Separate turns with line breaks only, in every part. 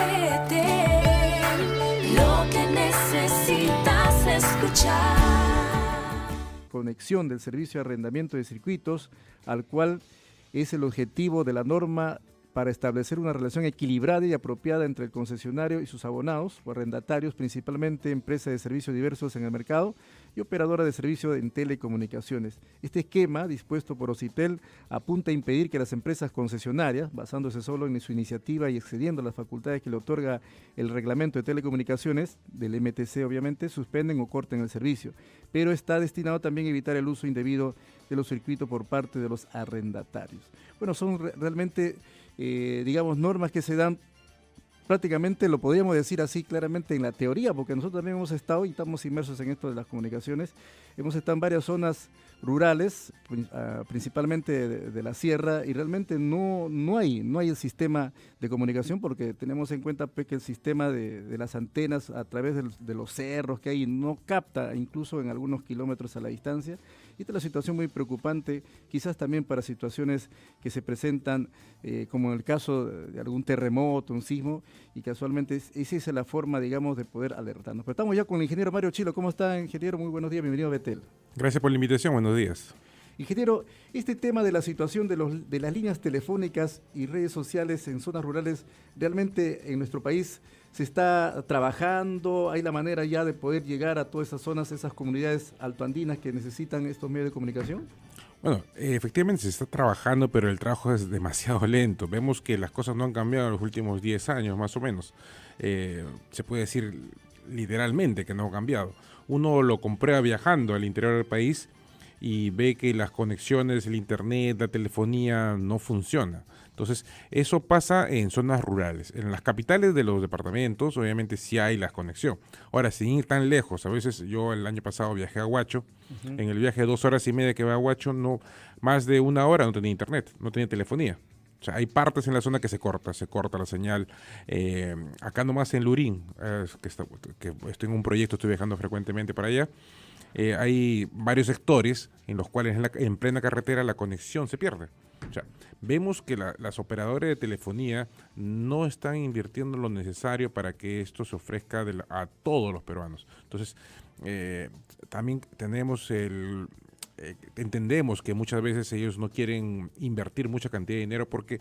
Betel, lo que necesitas escuchar.
Conexión del servicio de arrendamiento de circuitos, al cual es el objetivo de la norma para establecer una relación equilibrada y apropiada entre el concesionario y sus abonados o arrendatarios, principalmente empresas de servicios diversos en el mercado y operadoras de servicio en telecomunicaciones. Este esquema, dispuesto por Ocitel, apunta a impedir que las empresas concesionarias, basándose solo en su iniciativa y excediendo las facultades que le otorga el reglamento de telecomunicaciones, del MTC obviamente, suspenden o corten el servicio, pero está destinado también a evitar el uso indebido de los circuitos por parte de los arrendatarios. Bueno, son realmente digamos, normas que se dan prácticamente, lo podríamos decir así claramente en la teoría, porque nosotros también hemos estado y estamos inmersos en esto de las comunicaciones, hemos estado en varias zonas rurales, principalmente de la sierra, y realmente no hay el sistema de comunicación, porque tenemos en cuenta que el sistema de las antenas a través de los cerros que hay no capta incluso en algunos kilómetros a la distancia. Y esta es la situación muy preocupante, quizás también para situaciones que se presentan, como en el caso de algún terremoto, un sismo, y casualmente esa es la forma, digamos, de poder alertarnos. Pero estamos ya con el ingeniero Mario Chilo. ¿Cómo está, ingeniero? Muy buenos días, bienvenido a Betel.
Gracias por la invitación, buenos días.
Ingeniero, este tema de la situación de las líneas telefónicas y redes sociales en zonas rurales, realmente en nuestro país se está trabajando, hay la manera ya de poder llegar a todas esas zonas, esas comunidades altoandinas que necesitan estos medios de comunicación.
Bueno, efectivamente se está trabajando, pero el trabajo es demasiado lento. Vemos que las cosas no han cambiado en los últimos 10 años, más o menos. Se puede decir literalmente que no ha cambiado. Uno lo comprueba viajando al interior del país y ve que las conexiones, el internet, la telefonía no funciona. Entonces, eso pasa en zonas rurales. En las capitales de los departamentos, obviamente sí hay la conexión. Ahora, sin ir tan lejos, a veces yo el año pasado viajé a Huacho, en el viaje de 2 horas y media que va a Huacho, más de 1 hora no tenía internet, no tenía telefonía. O sea, hay partes en la zona que se corta la señal. Acá nomás en Lurín, que estoy en un proyecto, estoy viajando frecuentemente para allá, hay varios sectores en los cuales en plena carretera la conexión se pierde. O sea, vemos que las operadoras de telefonía no están invirtiendo lo necesario para que esto se ofrezca a todos los peruanos. Entonces, también entendemos que muchas veces ellos no quieren invertir mucha cantidad de dinero porque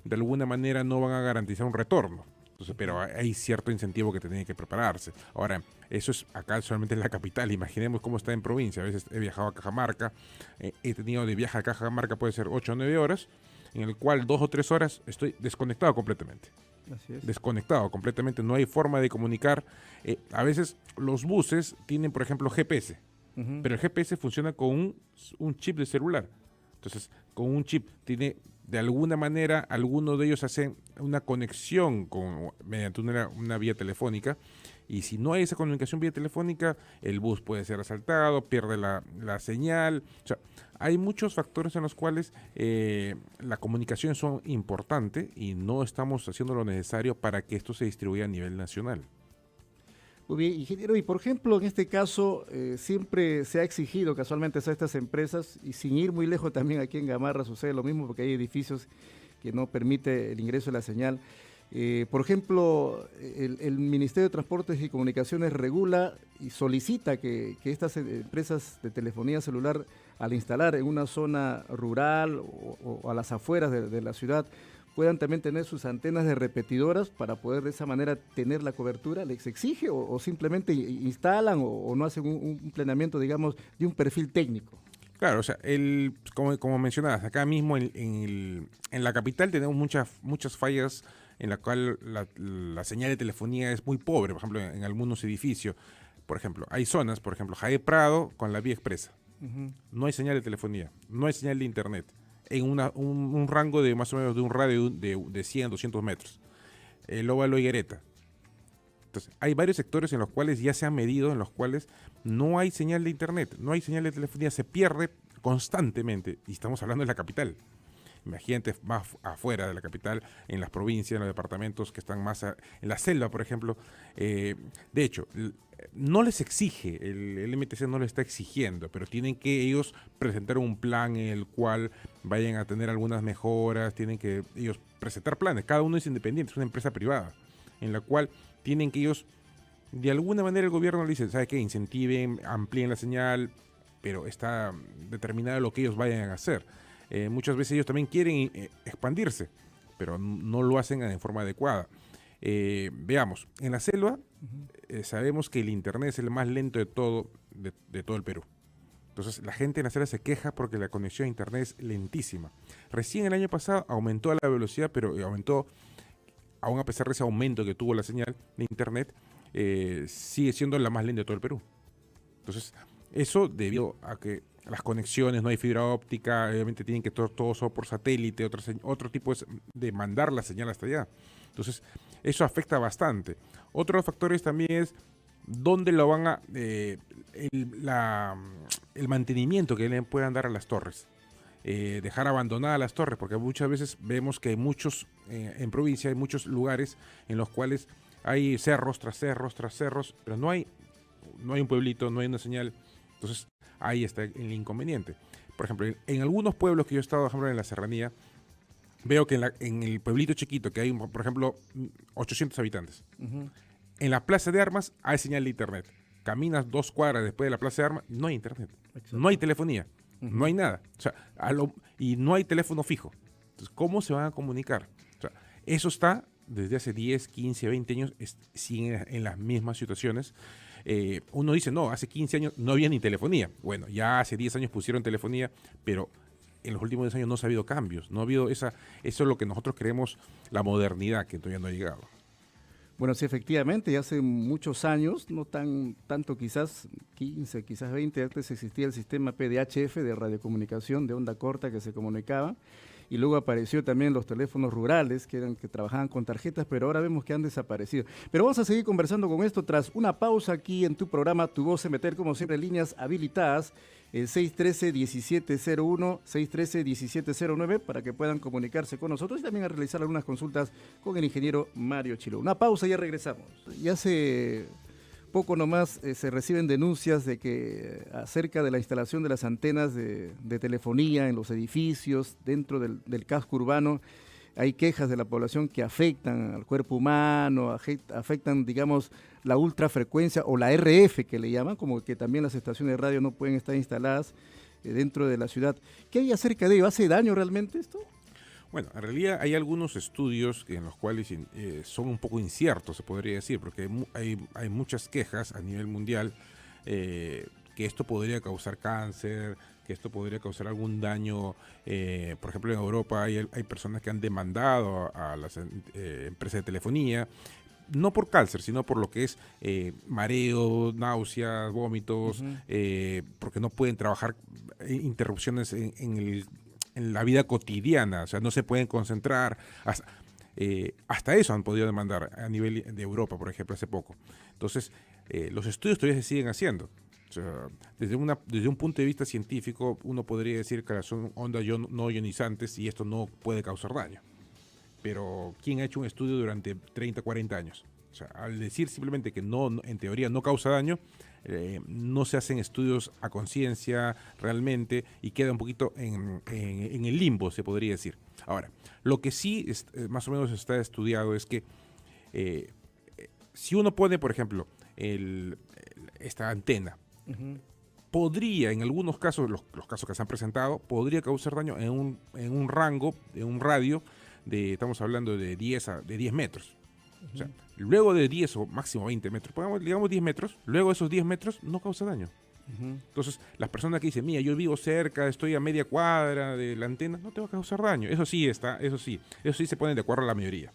de alguna manera no van a garantizar un retorno. Entonces, pero hay cierto incentivo que tienen que prepararse. Ahora, eso es acá solamente en la capital. Imaginemos cómo está en provincia. A veces he viajado a Cajamarca, he tenido de viaje a Cajamarca puede ser 8 o 9 horas, en el cual 2 o 3 horas estoy desconectado completamente.
Así es.
Desconectado completamente, no hay forma de comunicar. A veces los buses tienen, por ejemplo, GPS, pero el GPS funciona con un chip de celular. Entonces, con un chip tiene, de alguna manera, algunos de ellos hacen una conexión mediante una vía telefónica, y si no hay esa comunicación vía telefónica, el bus puede ser asaltado, pierde la señal. O sea, hay muchos factores en los cuales la comunicación son importantes y no estamos haciendo lo necesario para que esto se distribuya a nivel nacional.
Muy bien, ingeniero, y por ejemplo, en este caso, siempre se ha exigido casualmente a estas empresas, y sin ir muy lejos también aquí en Gamarra sucede lo mismo, porque hay edificios que no permite el ingreso de la señal. Por ejemplo, el Ministerio de Transportes y Comunicaciones regula y solicita que estas empresas de telefonía celular, al instalar en una zona rural o a las afueras de la ciudad, puedan también tener sus antenas de repetidoras para poder de esa manera tener la cobertura. ¿Les exige o simplemente instalan o no hacen un planeamiento, digamos, de un perfil técnico?
Claro, o sea, como mencionabas, acá mismo en la capital tenemos muchas fallas en la cual la señal de telefonía es muy pobre. Por ejemplo, en algunos edificios, por ejemplo, hay zonas, por ejemplo, Jae Prado con la vía expresa. No hay señal de telefonía, no hay señal de internet, en un rango de más o menos de un radio de 100, 200 metros. El Óvalo Higuereta. Entonces, hay varios sectores en los cuales ya se han medido, en los cuales no hay señal de internet, no hay señal de telefonía, se pierde constantemente, y estamos hablando de la capital. Imagínate más afuera de la capital, en las provincias, en los departamentos que están más en la selva, por ejemplo. De hecho, no les exige, el MTC no le está exigiendo, pero tienen que ellos presentar un plan en el cual vayan a tener algunas mejoras, tienen que ellos presentar planes. Cada uno es independiente, es una empresa privada. en la cual tienen que ellos, de alguna manera el gobierno le dice, ¿sabe qué? Incentiven, amplíen la señal, pero está determinado lo que ellos vayan a hacer. Muchas veces ellos también quieren expandirse, pero no lo hacen de forma adecuada. Veamos, en la selva sabemos que el internet es el más lento de todo el Perú. Entonces la gente en la selva se queja porque la conexión a internet es lentísima. Recién el año pasado aumentó la velocidad, pero aumentó, aún a pesar de ese aumento que tuvo la señal de internet, sigue siendo la más lenta de todo el Perú. Entonces, eso debido a que las conexiones, no hay fibra óptica, obviamente tienen que todo por satélite, otro tipo de mandar la señal hasta allá. Entonces, eso afecta bastante. Otro de los factores también es dónde lo van a... el mantenimiento que le puedan dar a las torres. Dejar abandonadas las torres, porque muchas veces vemos que hay muchos, en provincia hay muchos lugares en los cuales hay cerros tras cerros tras cerros, pero no hay un pueblito, no hay una señal. Entonces ahí está el inconveniente. Por ejemplo, en algunos pueblos que yo he estado, por ejemplo, en la serranía, veo que en el pueblito chiquito, que hay, por ejemplo, 800 habitantes, en la plaza de armas hay señal de internet. Caminas 2 cuadras después de la plaza de armas, no hay internet. Exacto. No hay telefonía, no hay nada. O sea, y no hay teléfono fijo. Entonces, ¿cómo se van a comunicar? O sea, eso está desde hace 10, 15, 20 años, siguen en las mismas situaciones. Uno dice, no, hace 15 años no había ni telefonía. Bueno, ya hace 10 años pusieron telefonía, pero en los últimos 10 años no ha habido cambios. No ha habido eso es lo que nosotros creemos, la modernidad, que todavía no ha llegado.
Bueno, sí, efectivamente, ya hace muchos años, no tanto quizás 15, quizás 20, antes existía el sistema PDHF de radiocomunicación de onda corta que se comunicaba, y luego apareció también los teléfonos rurales que trabajaban con tarjetas, pero ahora vemos que han desaparecido. Pero vamos a seguir conversando con esto tras una pausa aquí en tu programa Tu Voz en Meter, como siempre, líneas habilitadas, el 613-1701, 613-1709, para que puedan comunicarse con nosotros y también a realizar algunas consultas con el ingeniero Mario Chilo. Una pausa y ya regresamos. Y hace poco nomás se reciben denuncias de que acerca de la instalación de las antenas de telefonía en los edificios, dentro del casco urbano, hay quejas de la población que afectan al cuerpo humano, afectan, digamos, la ultrafrecuencia o la RF que le llaman, como que también las estaciones de radio no pueden estar instaladas dentro de la ciudad. ¿Qué hay acerca de ello? ¿Hace daño realmente esto?
Bueno, en realidad hay algunos estudios en los cuales son un poco inciertos, se podría decir, porque hay muchas quejas a nivel mundial que esto podría causar cáncer, que esto podría causar algún daño. Por ejemplo, en Europa hay personas que han demandado a las empresas de telefonía, no por cáncer, sino por lo que es mareo, náuseas, vómitos, porque no pueden trabajar, interrupciones en la vida cotidiana, o sea, no se pueden concentrar. Hasta eso han podido demandar a nivel de Europa, por ejemplo, hace poco. Entonces, los estudios todavía se siguen haciendo. O sea, desde un punto de vista científico, uno podría decir que son ondas no ionizantes y esto no puede causar daño. Pero, ¿quién ha hecho un estudio durante 30, 40 años? O sea, al decir simplemente que en teoría no causa daño, no se hacen estudios a conciencia realmente y queda un poquito en el limbo, se podría decir. Ahora, lo que sí más o menos está estudiado es que si uno pone, por ejemplo, esta antena, podría, en algunos casos, los casos que se han presentado, podría causar daño en un rango, en un radio, estamos hablando de 10 metros. O sea, luego de 10 o máximo 20 metros, digamos 10 metros, luego de esos 10 metros no causa daño. Entonces, las personas que dicen, mira, yo vivo cerca, estoy a media cuadra de la antena, no te va a causar daño. Eso sí se ponen de acuerdo a la mayoría.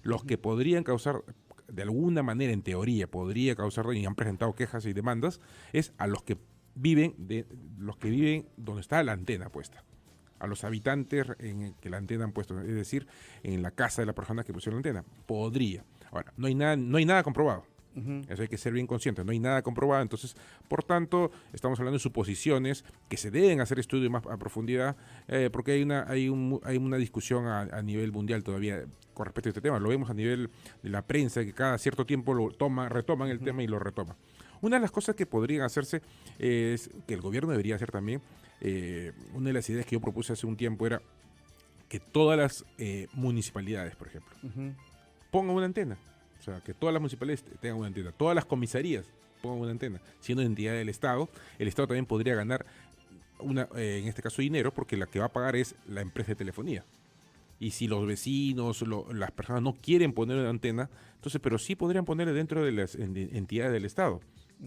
Los que podrían causar, de alguna manera, en teoría, podría causar daño y han presentado quejas y demandas, es a los que viven donde está la antena puesta. A los habitantes que la antena han puesto, es decir, en la casa de la persona que pusieron la antena. Podría. Ahora, no hay nada comprobado. Eso hay que ser bien consciente. No hay nada comprobado. Entonces, por tanto, estamos hablando de suposiciones que se deben hacer estudios más a profundidad, porque hay una discusión a nivel mundial todavía con respecto a este tema. Lo vemos a nivel de la prensa, que cada cierto tiempo retoman el tema y lo retoman. Una de las cosas que podrían hacerse es que el gobierno debería hacer también. Una de las ideas que yo propuse hace un tiempo era que todas las municipalidades, por ejemplo, pongan una antena. O sea, que todas las municipalidades tengan una antena, todas las comisarías pongan una antena. Siendo entidad del Estado, el Estado también podría ganar, en este caso, dinero, porque la que va a pagar es la empresa de telefonía. Y si los vecinos, las personas no quieren poner una antena, entonces, pero sí podrían ponerla dentro de las entidades del Estado.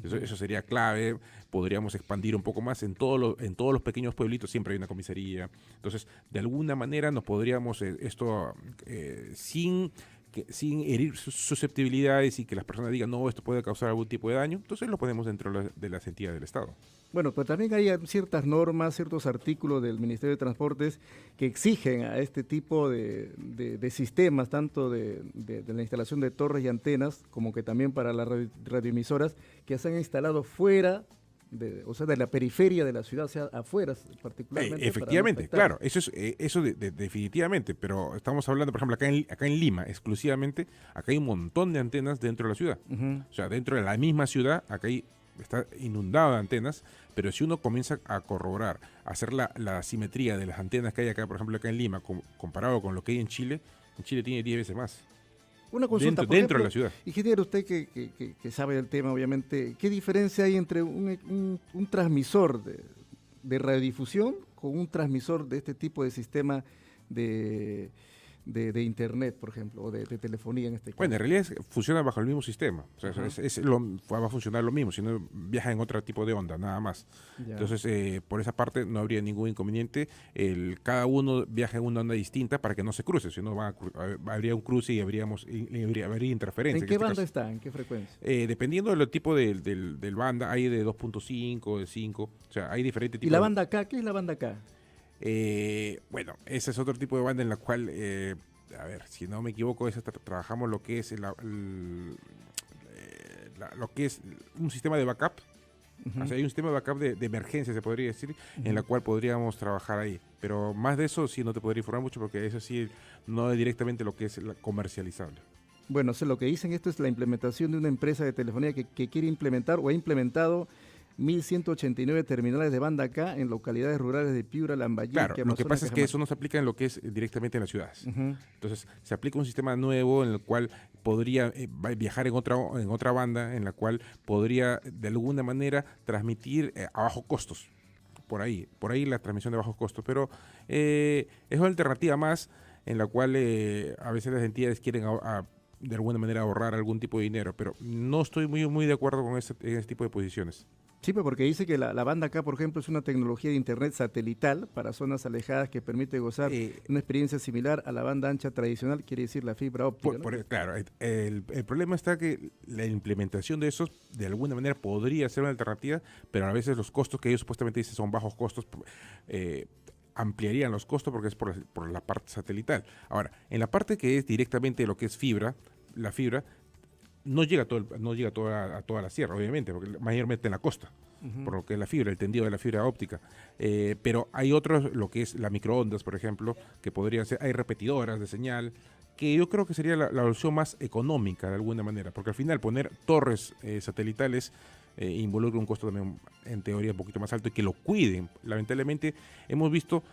Eso sería clave. Podríamos expandir un poco más en todos los pequeños pueblitos, siempre hay una comisaría. Entonces, de alguna manera nos podríamos sin herir susceptibilidades y que las personas digan, no, esto puede causar algún tipo de daño, entonces lo ponemos dentro de las entidades del Estado.
Bueno, pero también hay ciertas normas, ciertos artículos del Ministerio de Transportes que exigen a este tipo de sistemas, tanto de la instalación de torres y antenas, como que también para las radioemisoras, que se han instalado fuera, de la periferia de la ciudad, o sea, afuera particularmente.
Efectivamente, claro, eso definitivamente, pero estamos hablando, por ejemplo, acá en Lima, exclusivamente, acá hay un montón de antenas dentro de la ciudad. O sea, dentro de la misma ciudad, está inundado de antenas, pero si uno comienza a corroborar, a hacer la simetría de las antenas que hay acá, por ejemplo, acá en Lima, comparado con lo que hay en Chile tiene 10 veces más.
Una consulta,
dentro de la ciudad.
Ingeniero, usted que sabe del tema, obviamente, ¿qué diferencia hay entre un transmisor de radiodifusión con un transmisor de este tipo de sistema de internet, por ejemplo, o de telefonía en este caso?
Bueno, en realidad funciona bajo el mismo sistema. O sea, va a funcionar lo mismo, si no viaja en otro tipo de onda, nada más. Ya. Entonces, por esa parte no habría ningún inconveniente. Cada uno viaja en una onda distinta para que no se cruce, si no habría un cruce y habría interferencia.
¿En qué banda está? ¿En qué frecuencia?
Dependiendo del tipo del banda, hay de 2.5, de 5, o sea, hay diferentes tipos.
¿Y la banda K? ¿Qué es la banda K?
Bueno, ese es otro tipo de banda en la cual, a ver, si no me equivoco, trabajamos lo que es lo que es un sistema de backup. O sea, hay un sistema de backup de emergencia, se podría decir, en la cual podríamos trabajar ahí. Pero más de eso sí no te podría informar mucho, porque eso sí no es directamente lo que es comercializable.
Bueno, lo que dicen esto es la implementación de una empresa de telefonía que quiere implementar o ha implementado 1.189 terminales de banda K en localidades rurales de Piura, Lambayeque.
Claro, lo que pasa es que eso no se aplica en lo que es directamente en las ciudades. Entonces, se aplica un sistema nuevo en el cual podría viajar en otra banda, en la cual podría de alguna manera transmitir a bajos costos. Por ahí la transmisión de bajos costos. Pero es una alternativa más en la cual a veces las entidades quieren de alguna manera ahorrar algún tipo de dinero, pero no estoy muy de acuerdo con este tipo de posiciones.
Sí, porque dice que la banda K, por ejemplo, es una tecnología de internet satelital para zonas alejadas que permite gozar una experiencia similar a la banda ancha tradicional, quiere decir la fibra óptica.
Claro, el problema está que la implementación de eso de alguna manera podría ser una alternativa, pero a veces los costos que ellos supuestamente dicen son bajos costos, ampliarían los costos porque es por la parte satelital. Ahora, en la parte que es directamente lo que es la fibra no llega a toda la sierra, obviamente, porque mayormente en la costa, por lo que es la fibra, el tendido de la fibra óptica. Pero hay otros, lo que es la microondas, por ejemplo, que podrían ser, hay repetidoras de señal, que yo creo que sería la opción más económica de alguna manera, porque al final poner torres satelitales involucra un costo también, en teoría, un poquito más alto y que lo cuiden. Lamentablemente hemos visto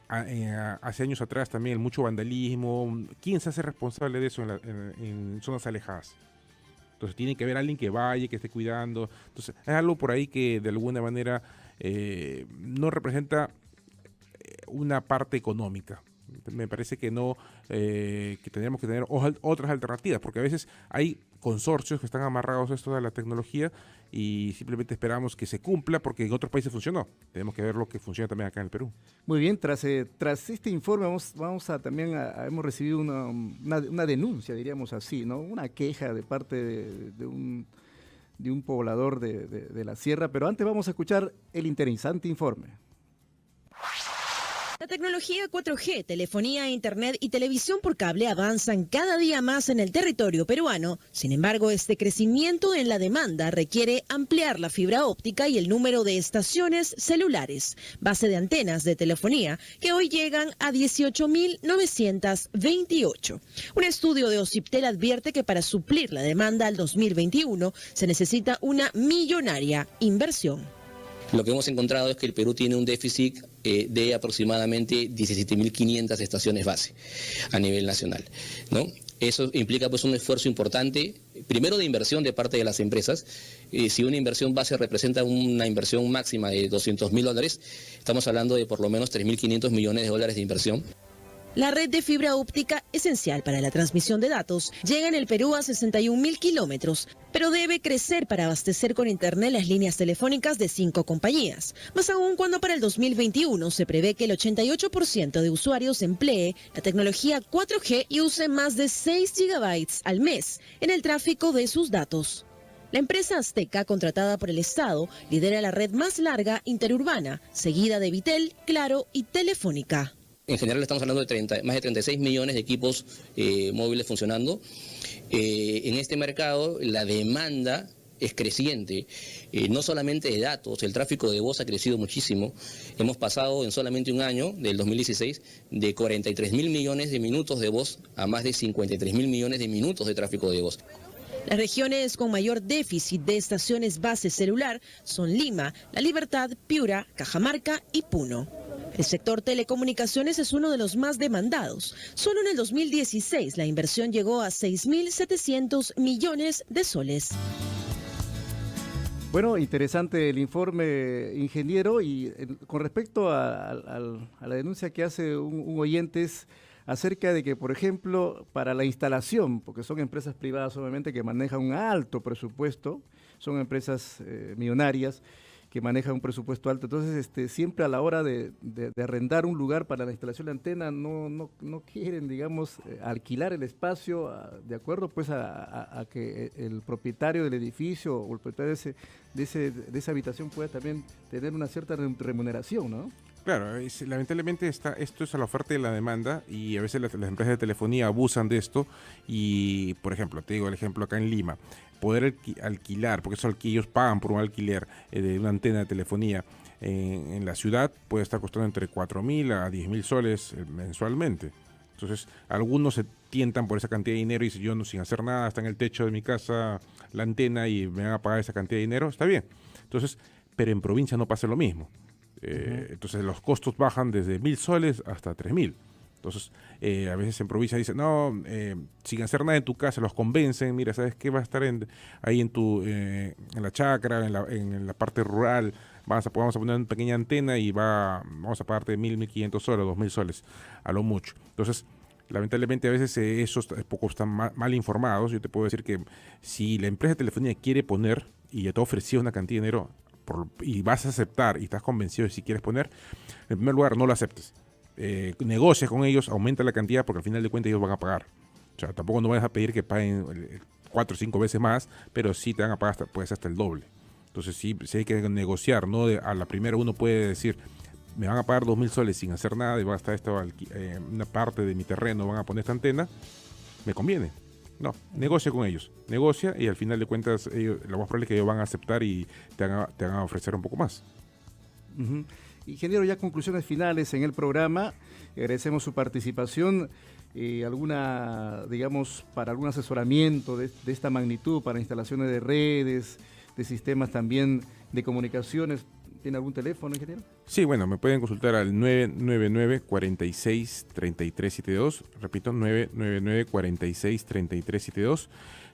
hace años atrás también mucho vandalismo. ¿Quién se hace responsable de eso en zonas alejadas? Entonces tiene que haber alguien que vaya, que esté cuidando. Entonces es algo por ahí que de alguna manera no representa una parte económica. Me parece que no, que tendríamos que tener otras alternativas, porque a veces hay consorcios que están amarrados a esto de la tecnología y simplemente esperamos que se cumpla porque en otros países funcionó. Tenemos que ver lo que funciona también acá en el Perú.
Muy bien, tras este informe hemos recibido una denuncia, diríamos así, ¿no? Una queja de parte de un poblador de la sierra, pero antes vamos a escuchar el interesante informe.
La tecnología 4G, telefonía, internet y televisión por cable avanzan cada día más en el territorio peruano. Sin embargo, este crecimiento en la demanda requiere ampliar la fibra óptica y el número de estaciones celulares, base de antenas de telefonía, que hoy llegan a 18.928. Un estudio de Ociptel advierte que para suplir la demanda al 2021 se necesita una millonaria inversión.
Lo que hemos encontrado es que el Perú tiene un déficit de aproximadamente 17.500 estaciones base a nivel nacional, ¿no? Eso implica pues un esfuerzo importante, primero de inversión de parte de las empresas. Si una inversión base representa una inversión máxima de $200.000, estamos hablando de por lo menos $3.500 millones de inversión.
La red de fibra óptica, esencial para la transmisión de datos, llega en el Perú a 61.000 kilómetros, pero debe crecer para abastecer con Internet las líneas telefónicas de 5 compañías. Más aún cuando para el 2021 se prevé que el 88% de usuarios emplee la tecnología 4G y use más de 6 gigabytes al mes en el tráfico de sus datos. La empresa Azteca, contratada por el Estado, lidera la red más larga interurbana, seguida de Vitel, Claro y Telefónica.
En general estamos hablando de más de 36 millones de equipos móviles funcionando. En este mercado la demanda es creciente, no solamente de datos, el tráfico de voz ha crecido muchísimo. Hemos pasado en solamente un año, del 2016, de 43.000 millones de minutos de voz a más de 53.000 millones de minutos de tráfico de voz.
Las regiones con mayor déficit de estaciones base celular son Lima, La Libertad, Piura, Cajamarca y Puno. El sector telecomunicaciones es uno de los más demandados. Solo en el 2016 la inversión llegó a 6.700 millones de soles.
Bueno, interesante el informe, ingeniero, y con respecto a la denuncia que hace un oyente es acerca de que, por ejemplo, para la instalación, porque son empresas privadas obviamente que manejan un alto presupuesto, son empresas millonarias, que maneja un presupuesto alto. Entonces, siempre a la hora de arrendar un lugar para la instalación de antena, no quieren, digamos, alquilar el espacio de acuerdo pues a que el propietario del edificio o el propietario de esa habitación pueda también tener una cierta remuneración, ¿no?
Claro, lamentablemente esto es a la oferta y la demanda, y a veces las empresas de telefonía abusan de esto. Y, por ejemplo, te digo el ejemplo acá en Lima, poder alquilar, porque eso ellos pagan por un alquiler de una antena de telefonía en la ciudad, puede estar costando entre 4.000 a 10.000 soles mensualmente. Entonces, algunos se tientan por esa cantidad de dinero y dicen, yo sin hacer nada, está en el techo de mi casa la antena y me van a pagar esa cantidad de dinero, está bien. Entonces, pero en provincia no pasa lo mismo. Entonces los costos bajan desde 1.000 soles hasta 3.000. Entonces a veces en provincia dicen, no, sin hacer nada en tu casa, los convencen, mira, ¿sabes qué? Va a estar ahí en la chacra, en la parte rural, vamos a poner una pequeña antena y vamos a pagarte 1.500 soles, 2.000 soles, a lo mucho. Entonces, lamentablemente a veces esos poco están mal informados. Yo te puedo decir que si la empresa de telefonía quiere poner y ya te ofreció una cantidad de dinero, y vas a aceptar y estás convencido de si quieres poner, en primer lugar no lo aceptes, negocia con ellos, aumenta la cantidad, porque al final de cuentas ellos van a pagar. O sea, tampoco no vas a pedir que paguen 4 o 5 veces más, pero sí te van a pagar hasta el doble. Entonces sí hay que negociar, ¿no? A la primera uno puede decir, me van a pagar 2.000 soles sin hacer nada y va a estar una parte de mi terreno, van a poner esta antena, me conviene. No, negocia con ellos, negocia, y al final de cuentas lo más probable es que ellos van a aceptar y te van a ofrecer un poco más.
Ingeniero, ya conclusiones finales en el programa. Agradecemos su participación. Para algún asesoramiento de esta magnitud, para instalaciones de redes, de sistemas también de comunicaciones. ¿Tiene algún teléfono, ingeniero?
Sí, bueno, me pueden consultar al 999-46-3372. Repito, 999-46-3372.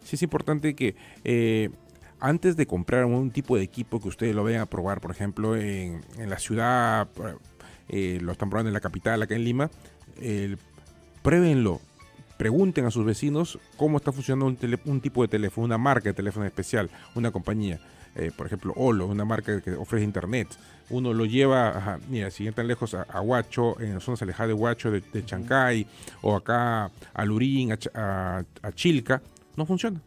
Sí es importante que antes de comprar un tipo de equipo que ustedes lo vayan a probar, por ejemplo, en la ciudad, lo están probando en la capital, acá en Lima, pruébenlo. Pregunten a sus vecinos cómo está funcionando un tipo de teléfono, una marca de teléfono especial, una compañía. Por ejemplo, Olo, una marca que ofrece internet. Uno lo lleva, sin ir tan lejos, a Huacho, en las zonas alejadas de Huacho, de Chancay, o acá a Lurín, a Chilca, no funciona.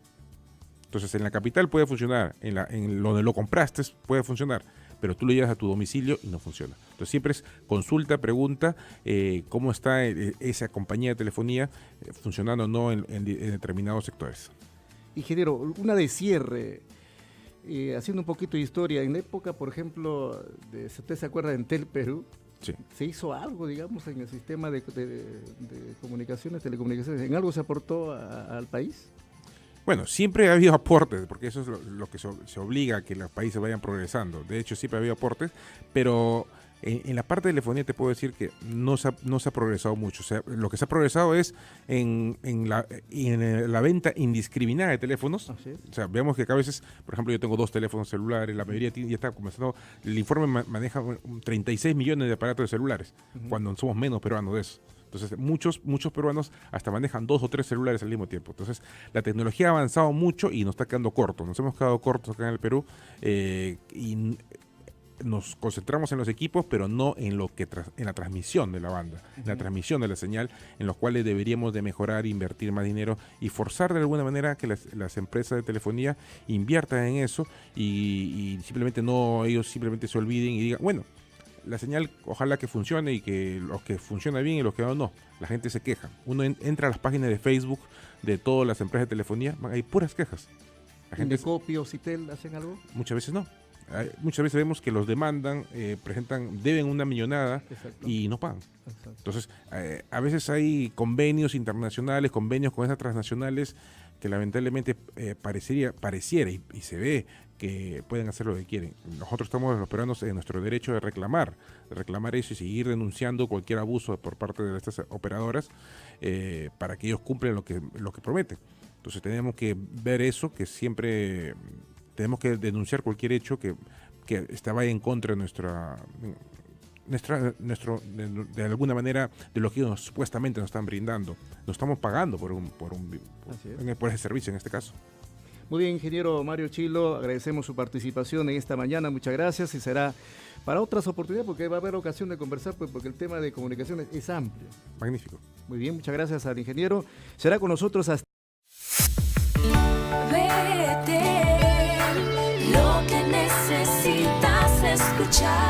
Entonces, en la capital puede funcionar, en lo de lo compraste puede funcionar, pero tú lo llevas a tu domicilio y no funciona. Entonces, siempre es consulta, pregunta, cómo está esa compañía de telefonía funcionando o no en determinados sectores.
Ingeniero, una de cierre. Haciendo un poquito de historia, en la época, por ejemplo, ¿usted se acuerda de Entel Perú?
Sí.
¿Se hizo algo, digamos, en el sistema de comunicaciones, telecomunicaciones? ¿En algo se aportó al país?
Bueno, siempre ha habido aportes, porque eso es lo que se obliga a que los países vayan progresando. De hecho, siempre ha habido aportes, pero En la parte de telefonía te puedo decir que no se ha progresado mucho. O sea, lo que se ha progresado es en la venta indiscriminada de teléfonos.
Así es.
O sea, vemos que a veces, por ejemplo, yo tengo 2 teléfonos celulares, la mayoría ya está comenzando, el informe maneja 36 millones de aparatos de celulares, cuando somos menos peruanos de eso. Entonces, muchos peruanos hasta manejan 2 o 3 celulares al mismo tiempo. Entonces, la tecnología ha avanzado mucho y nos está quedando corto. Nos hemos quedado cortos acá en el Perú y nos concentramos en los equipos, pero no en en la transmisión de la banda, en la transmisión de la señal, en los cuales deberíamos de mejorar, invertir más dinero y forzar de alguna manera que las empresas de telefonía inviertan en eso y simplemente ellos simplemente se olviden y digan, bueno, la señal ojalá que funcione y que los que funciona bien y los que no. La gente se queja. Uno entra a las páginas de Facebook de todas las empresas de telefonía, hay puras quejas. La gente
¿Indecopio o Citel hacen algo?
muchas veces no. Muchas veces vemos que los demandan, deben una millonada.
Exacto.
Y no pagan.
Exacto.
Entonces, a veces hay convenios internacionales, convenios con esas transnacionales que lamentablemente pareciera y se ve que pueden hacer lo que quieren. Nosotros estamos los peruanos en nuestro derecho de reclamar eso y seguir denunciando cualquier abuso por parte de estas operadoras para que ellos cumplan lo que prometen. Entonces tenemos que ver eso, que siempre tenemos que denunciar cualquier hecho que vaya en contra de de alguna manera de lo que ellos supuestamente nos están brindando. Nos estamos pagando por ese servicio en este caso.
Muy bien, ingeniero Mario Chilo, agradecemos su participación en esta mañana, muchas gracias y será para otras oportunidades porque va a haber ocasión de conversar porque el tema de comunicaciones es amplio.
Magnífico.
Muy bien, muchas gracias al ingeniero. Será con nosotros hasta...
Vete, lo que necesitas escuchar.